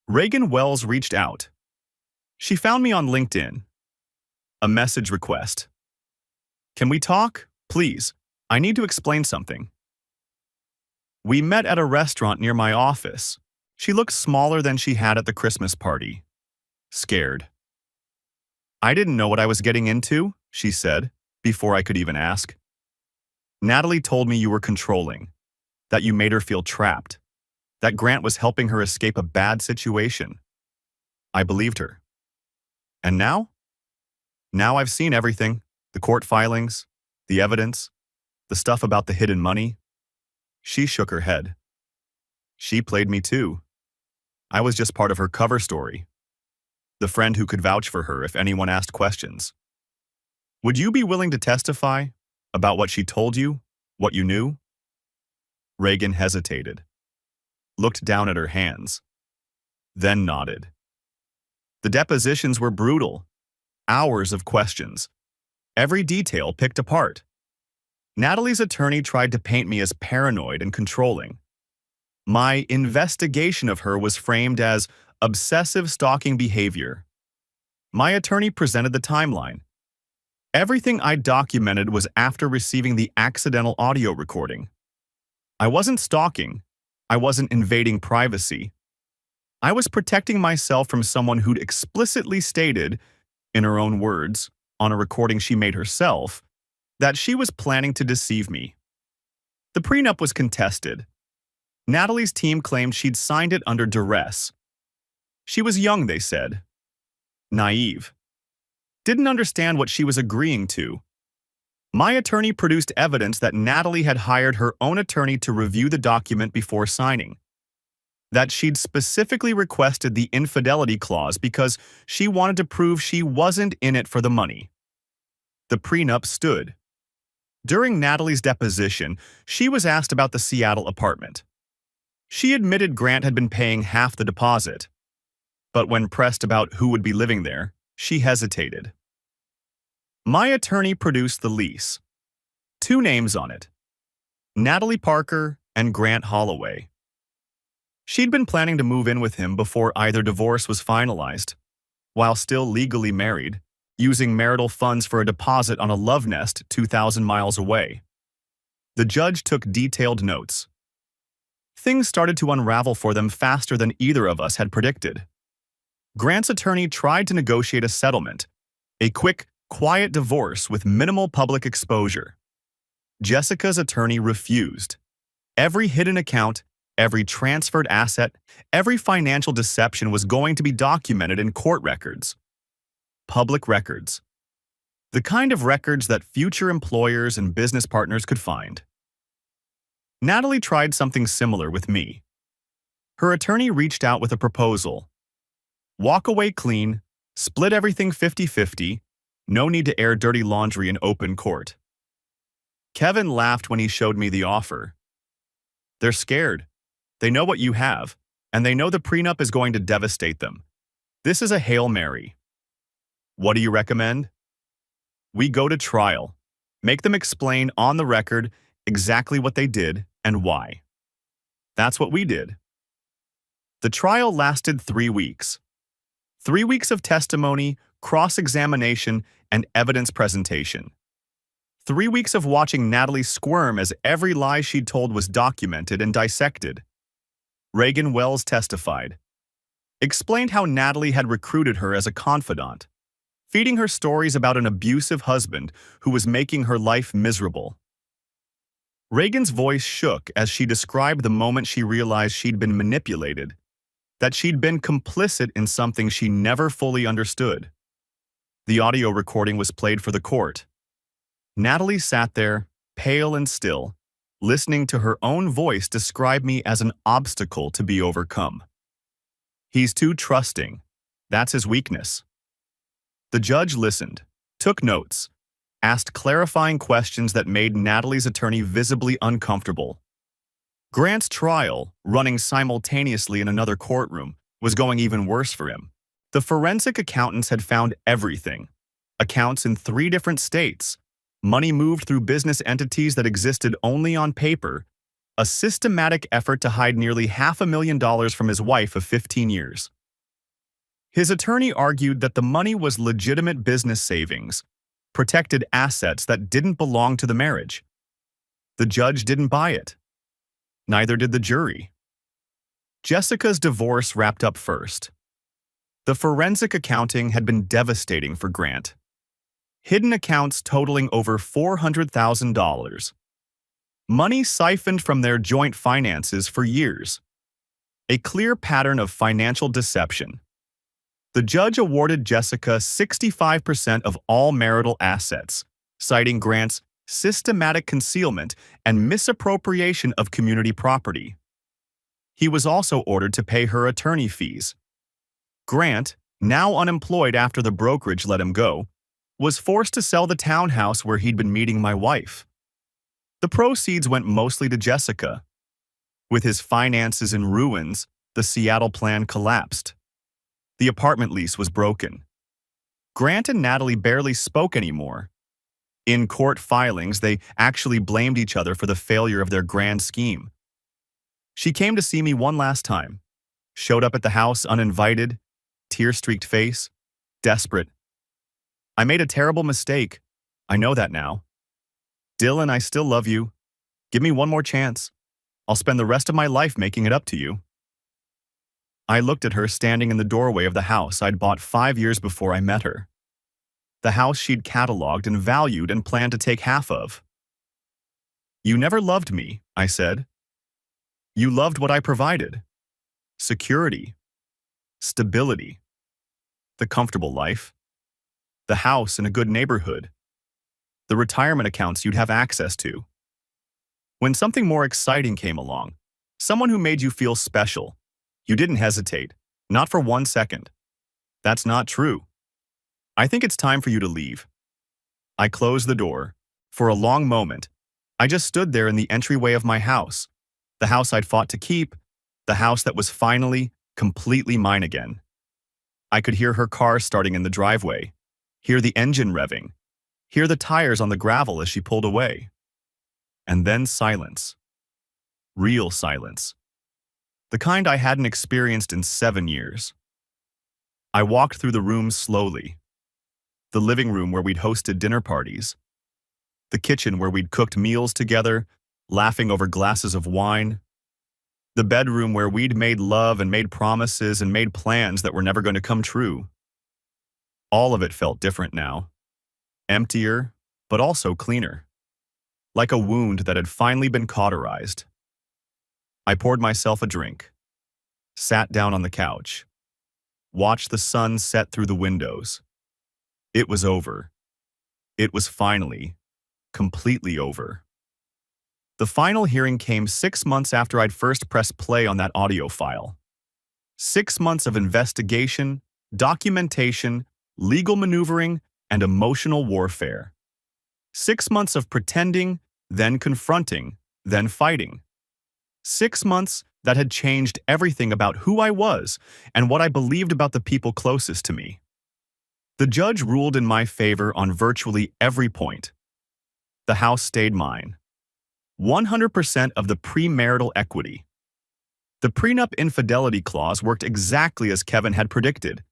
Reagan Wells reached out. She found me on LinkedIn. A message request. Can we talk? Please. I need to explain something. We met at a restaurant near my office. She looked smaller than she had at the Christmas party. Scared. I didn't know what I was getting into, she said, before I could even ask. Natalie told me you were controlling, that you made her feel trapped, that Grant was helping her escape a bad situation. I believed her. And now? Now I've seen everything, the court filings, the evidence, the stuff about the hidden money. She shook her head. She played me too. I was just part of her cover story. The friend who could vouch for her if anyone asked questions. Would you be willing to testify? About what she told you? What you knew? Reagan hesitated, looked down at her hands, then nodded. The depositions were brutal. Hours of questions. Every detail picked apart. Natalie's attorney tried to paint me as paranoid and controlling. My investigation of her was framed as obsessive stalking behavior. My attorney presented the timeline. Everything I documented was after receiving the accidental audio recording. I wasn't stalking. I wasn't invading privacy. I was protecting myself from someone who'd explicitly stated, in her own words, on a recording she made herself, that she was planning to deceive me. The prenup was contested. Natalie's team claimed she'd signed it under duress. She was young, they said. Naive. Didn't understand what she was agreeing to. My attorney produced evidence that Natalie had hired her own attorney to review the document before signing. That she'd specifically requested the infidelity clause because she wanted to prove she wasn't in it for the money. The prenup stood. During Natalie's deposition, she was asked about the Seattle apartment. She admitted Grant had been paying half the deposit. But when pressed about who would be living there, she hesitated. My attorney produced the lease. 2 names on it: Natalie Parker and Grant Holloway. She'd been planning to move in with him before either divorce was finalized, while still legally married, using marital funds for a deposit on a love nest 2,000 miles away. The judge took detailed notes. Things started to unravel for them faster than either of us had predicted. Grant's attorney tried to negotiate a settlement, a quick, quiet divorce with minimal public exposure. Jessica's attorney refused. Every hidden account, every transferred asset, every financial deception was going to be documented in court records. Public records. The kind of records that future employers and business partners could find. Natalie tried something similar with me. Her attorney reached out with a proposal. Walk away clean, split everything 50-50, no need to air dirty laundry in open court. Kevin laughed when he showed me the offer. They're scared. They know what you have, and they know the prenup is going to devastate them. This is a Hail Mary. What do you recommend? We go to trial. Make them explain on the record exactly what they did and why. That's what we did. The trial lasted 3 weeks. 3 weeks of testimony, cross-examination, and evidence presentation. 3 weeks of watching Natalie squirm as every lie she'd told was documented and dissected. Reagan Wells testified. Explained how Natalie had recruited her as a confidant, feeding her stories about an abusive husband who was making her life miserable. Reagan's voice shook as she described the moment she realized she'd been manipulated, that she'd been complicit in something she never fully understood. The audio recording was played for the court. Natalie sat there, pale and still, listening to her own voice describe me as an obstacle to be overcome. He's too trusting. That's his weakness. The judge listened, took notes, asked clarifying questions that made Natalie's attorney visibly uncomfortable. Grant's trial, running simultaneously in another courtroom, was going even worse for him. The forensic accountants had found everything. Accounts in 3 different states, money moved through business entities that existed only on paper, a systematic effort to hide nearly $500,000 from his wife of 15 years. His attorney argued that the money was legitimate business savings, protected assets that didn't belong to the marriage. The judge didn't buy it. Neither did the jury. Jessica's divorce wrapped up first. The forensic accounting had been devastating for Grant. Hidden accounts totaling over $400,000. Money siphoned from their joint finances for years. A clear pattern of financial deception. The judge awarded Jessica 65% of all marital assets, citing Grant's systematic concealment and misappropriation of community property. He was also ordered to pay her attorney fees. Grant, now unemployed after the brokerage let him go, was forced to sell the townhouse where he'd been meeting my wife. The proceeds went mostly to Jessica. With his finances in ruins, the Seattle plan collapsed. The apartment lease was broken. Grant and Natalie barely spoke anymore. In court filings, they actually blamed each other for the failure of their grand scheme. She came to see me one last time, showed up at the house uninvited, tear-streaked face, desperate. I made a terrible mistake. I know that now. Dylan, I still love you. Give me one more chance. I'll spend the rest of my life making it up to you. I looked at her standing in the doorway of the house I'd bought 5 years before I met her. The house she'd cataloged and valued and planned to take half of. You never loved me, I said. You loved what I provided. Security. Stability. The comfortable life. The house in a good neighborhood. The retirement accounts you'd have access to. When something more exciting came along, someone who made you feel special, you didn't hesitate, not for 1 second. That's not true. I think it's time for you to leave. I closed the door. For a long moment, I just stood there in the entryway of my house, the house I'd fought to keep, the house that was finally, completely mine again. I could hear her car starting in the driveway, hear the engine revving, hear the tires on the gravel as she pulled away. And then silence. Real silence. The kind I hadn't experienced in 7 years. I walked through the rooms slowly. The living room where we'd hosted dinner parties. The kitchen where we'd cooked meals together, laughing over glasses of wine. The bedroom where we'd made love and made promises and made plans that were never going to come true. All of it felt different now. Emptier, but also cleaner. Like a wound that had finally been cauterized. I poured myself a drink, sat down on the couch, watched the sun set through the windows. It was over. It was finally, completely over. The final hearing came 6 months after I'd first pressed play on that audio file. 6 months of investigation, documentation, legal maneuvering, and emotional warfare. 6 months of pretending, then confronting, then fighting. 6 months that had changed everything about who I was and what I believed about the people closest to me. The judge ruled in my favor on virtually every point. The house stayed mine. 100% of the premarital equity. The prenup infidelity clause worked exactly as Kevin had predicted.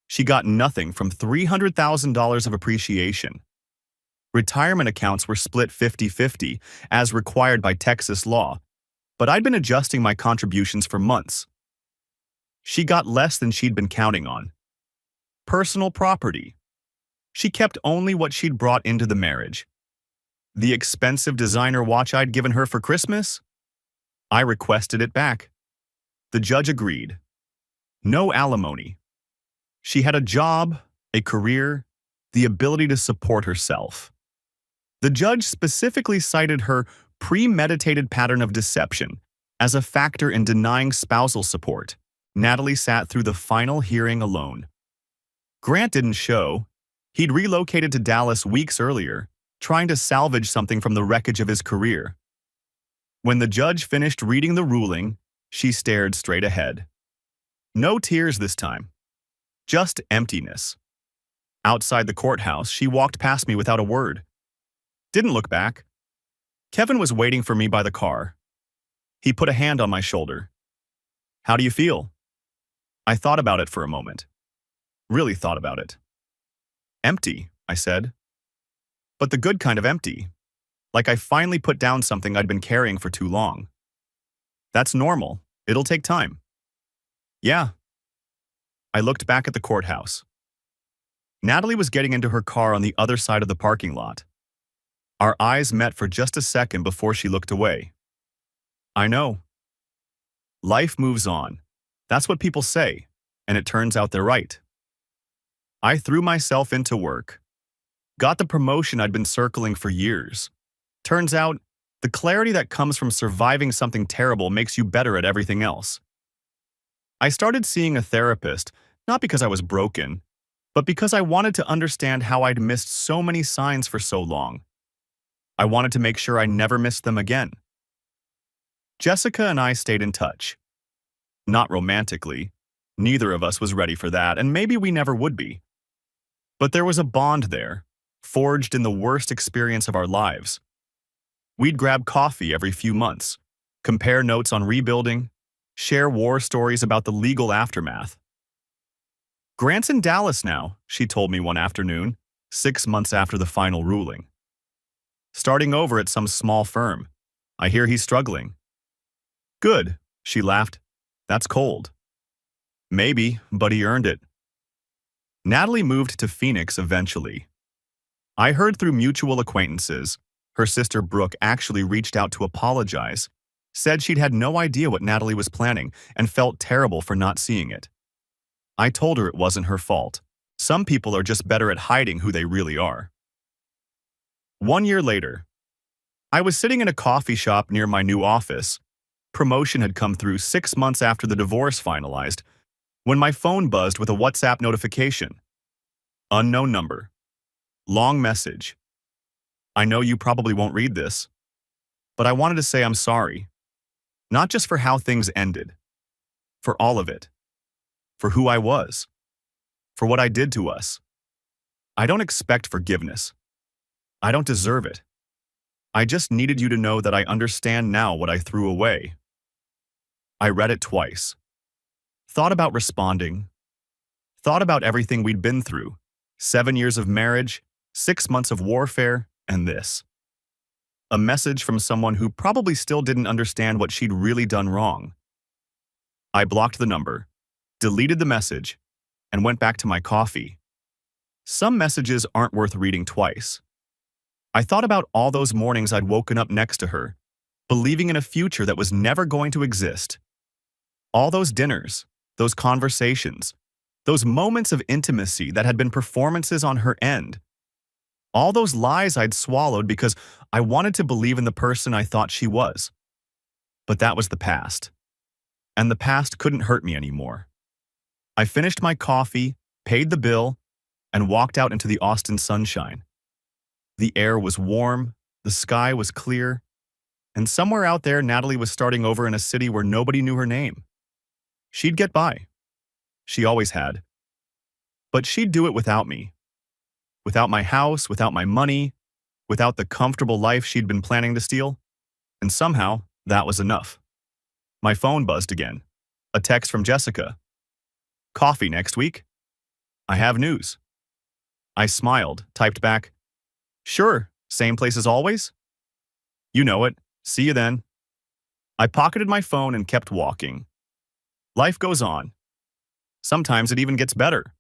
She got nothing from $300,000 of appreciation. Retirement accounts were split 50-50, as required by Texas law, but I'd been adjusting my contributions for months. She got less than she'd been counting on. Personal property. She kept only what she'd brought into the marriage. The expensive designer watch I'd given her for Christmas? I requested it back. The judge agreed. No alimony. She had a job, a career, the ability to support herself. The judge specifically cited her premeditated pattern of deception as a factor in denying spousal support. Natalie sat through the final hearing alone. Grant didn't show. He'd relocated to Dallas weeks earlier, trying to salvage something from the wreckage of his career. When the judge finished reading the ruling, she stared straight ahead. No tears this time. Just emptiness. Outside the courthouse, she walked past me without a word. Didn't look back. Kevin was waiting for me by the car. He put a hand on my shoulder. How do you feel? I thought about it for a moment. Really thought about it. Empty, I said. But the good kind of empty. Like I finally put down something I'd been carrying for too long. That's normal. It'll take time. Yeah. I looked back at the courthouse. Natalie was getting into her car on the other side of the parking lot. Our eyes met for just a second before she looked away. I know. Life moves on. That's what people say, and it turns out they're right. I threw myself into work. Got the promotion I'd been circling for years. Turns out, the clarity that comes from surviving something terrible makes you better at everything else. I started seeing a therapist, not because I was broken, but because I wanted to understand how I'd missed so many signs for so long. I wanted to make sure I never missed them again. Jessica and I stayed in touch. Not romantically. Neither of us was ready for that, and maybe we never would be. But there was a bond there, forged in the worst experience of our lives. We'd grab coffee every few months, compare notes on rebuilding, share war stories about the legal aftermath. "Grant's in Dallas now," she told me one afternoon, 6 months after the final ruling. "Starting over at some small firm. I hear he's struggling." "Good," she laughed. "That's cold." "Maybe, but he earned it." Natalie moved to Phoenix eventually. I heard through mutual acquaintances, her sister Brooke actually reached out to apologize, said she'd had no idea what Natalie was planning and felt terrible for not seeing it. I told her it wasn't her fault. Some people are just better at hiding who they really are. 1 year later, I was sitting in a coffee shop near my new office. Promotion had come through 6 months after the divorce finalized, when my phone buzzed with a WhatsApp notification. Unknown number. Long message. "I know you probably won't read this, but I wanted to say I'm sorry. Not just for how things ended. For all of it. For who I was. For what I did to us. I don't expect forgiveness. I don't deserve it. I just needed you to know that I understand now what I threw away." I read it twice. Thought about responding. Thought about everything we'd been through. 7 years of marriage, 6 months of warfare, and this. A message from someone who probably still didn't understand what she'd really done wrong. I blocked the number, deleted the message, and went back to my coffee. Some messages aren't worth reading twice. I thought about all those mornings I'd woken up next to her, believing in a future that was never going to exist. All those dinners, those conversations, those moments of intimacy that had been performances on her end. All those lies I'd swallowed because I wanted to believe in the person I thought she was. But that was the past. And the past couldn't hurt me anymore. I finished my coffee, paid the bill, and walked out into the Austin sunshine. The air was warm, the sky was clear, and somewhere out there Natalie was starting over in a city where nobody knew her name. She'd get by. She always had. But she'd do it without me. Without my house, without my money, without the comfortable life she'd been planning to steal. And somehow, that was enough. My phone buzzed again. A text from Jessica. "Coffee next week? I have news." I smiled, typed back, "Sure, same place as always?" "You know it. See you then." I pocketed my phone and kept walking. Life goes on. Sometimes it even gets better.